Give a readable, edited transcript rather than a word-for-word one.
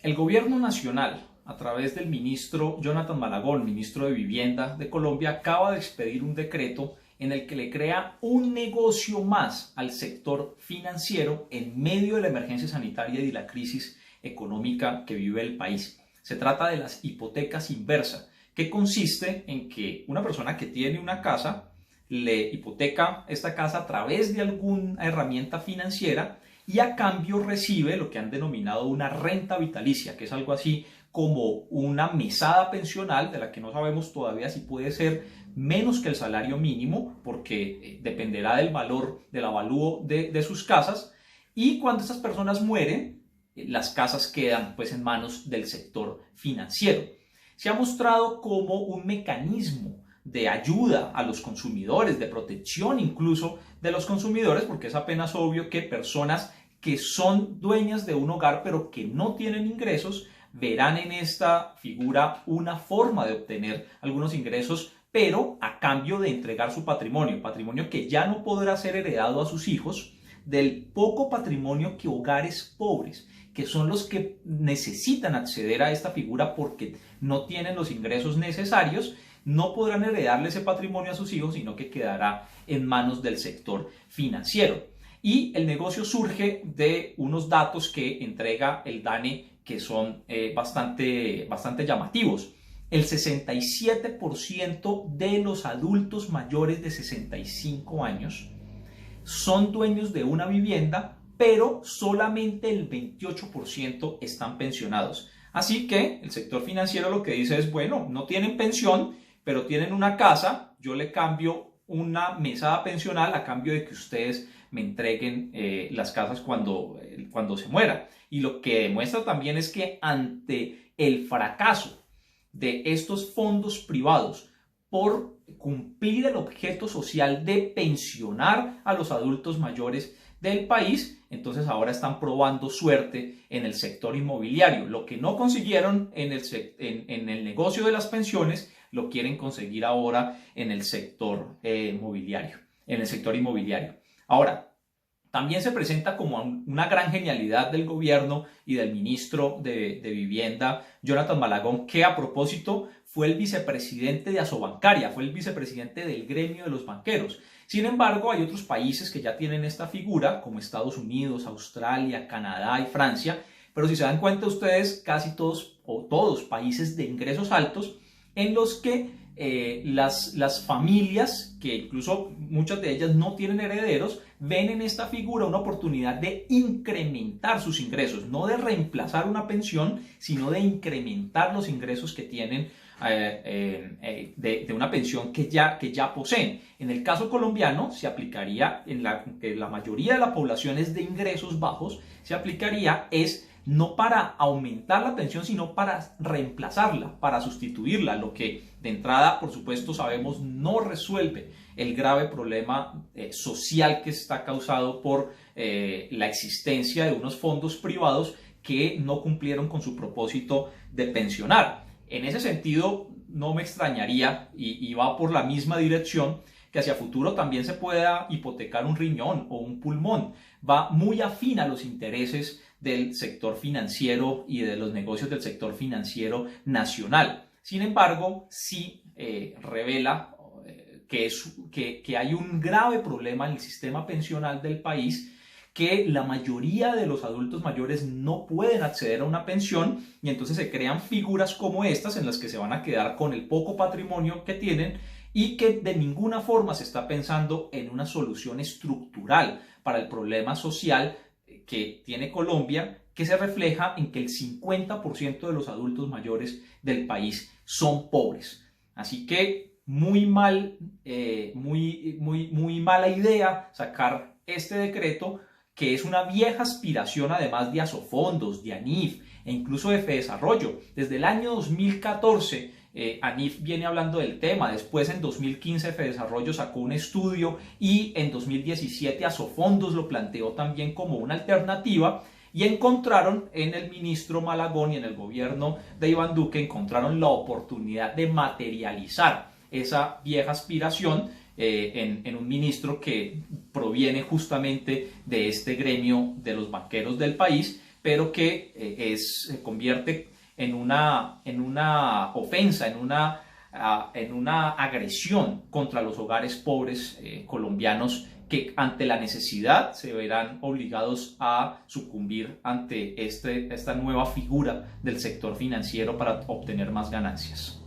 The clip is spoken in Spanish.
El gobierno nacional, a través del ministro Jonathan Malagón, ministro de Vivienda de Colombia, acaba de expedir un decreto en el que le crea un negocio más al sector financiero en medio de la emergencia sanitaria y de la crisis económica que vive el país. Se trata de las hipotecas inversas, que consiste en que una persona que tiene una casa le hipoteca esta casa a través de alguna herramienta financiera y a cambio recibe lo que han denominado una renta vitalicia, que es algo así como una mesada pensional de la que no sabemos todavía si puede ser menos que el salario mínimo, porque dependerá del valor, del avalúo de sus casas, y cuando estas personas mueren, las casas quedan pues en manos del sector financiero. Se ha mostrado como un mecanismo de ayuda a los consumidores, de protección incluso de los consumidores, porque es apenas obvio que personas que son dueñas de un hogar pero que no tienen ingresos verán en esta figura una forma de obtener algunos ingresos, pero a cambio de entregar su patrimonio, patrimonio que ya no podrá ser heredado a sus hijos, del poco patrimonio que hogares pobres, que son los que necesitan acceder a esta figura porque no tienen los ingresos necesarios, no podrán heredarle ese patrimonio a sus hijos, sino que quedará en manos del sector financiero. Y el negocio surge de unos datos que entrega el DANE que son bastante llamativos. El 67% de los adultos mayores de 65 años son dueños de una vivienda, pero solamente el 28% están pensionados. Así que el sector financiero lo que dice es, bueno, no tienen pensión, pero tienen una casa, yo le cambio una mesada pensional a cambio de que ustedes me entreguen las casas cuando se muera. Y lo que demuestra también es que ante el fracaso de estos fondos privados por cumplir el objeto social de pensionar a los adultos mayores del país, entonces ahora están probando suerte en el sector inmobiliario. Lo que no consiguieron en el negocio de las pensiones, lo quieren conseguir ahora en el sector inmobiliario. Ahora, también se presenta como una gran genialidad del gobierno y del ministro de Vivienda, Jonathan Malagón, que a propósito fue el vicepresidente de Asobancaria, fue el vicepresidente del gremio de los banqueros. Sin embargo, hay otros países que ya tienen esta figura, como Estados Unidos, Australia, Canadá y Francia, pero si se dan cuenta ustedes, casi todos o todos países de ingresos altos en los que las familias, que incluso muchas de ellas no tienen herederos, ven en esta figura una oportunidad de incrementar sus ingresos, no de reemplazar una pensión, sino de incrementar los ingresos que tienen de una pensión que ya poseen. En el caso colombiano se aplicaría, que la mayoría de la población es de ingresos bajos, se aplicaría no para aumentar la pensión, sino para reemplazarla, para sustituirla, lo que de entrada, por supuesto, sabemos no resuelve el grave problema social que está causado por la existencia de unos fondos privados que no cumplieron con su propósito de pensionar. En ese sentido, no me extrañaría, y va por la misma dirección, que hacia futuro también se pueda hipotecar un riñón o un pulmón. Va muy afín a los intereses del sector financiero y de los negocios del sector financiero nacional. Sin embargo, sí revela que hay un grave problema en el sistema pensional del país, que la mayoría de los adultos mayores no pueden acceder a una pensión y entonces se crean figuras como estas en las que se van a quedar con el poco patrimonio que tienen y que de ninguna forma se está pensando en una solución estructural para el problema social que tiene Colombia, que se refleja en que el 50% de los adultos mayores del país son pobres. Así que muy mala idea sacar este decreto, que es una vieja aspiración además de Asofondos, de ANIF e incluso de Fedesarrollo. Desde el año 2014 ANIF viene hablando del tema, después en 2015 Fedesarrollo sacó un estudio y en 2017 Asofondos lo planteó también como una alternativa y encontraron en el ministro Malagón y en el gobierno de Iván Duque, encontraron la oportunidad de materializar esa vieja aspiración en un ministro que proviene justamente de este gremio de los banqueros del país, pero que se convierte en una ofensa, en una agresión contra los hogares pobres colombianos, que ante la necesidad se verán obligados a sucumbir ante esta nueva figura del sector financiero para obtener más ganancias.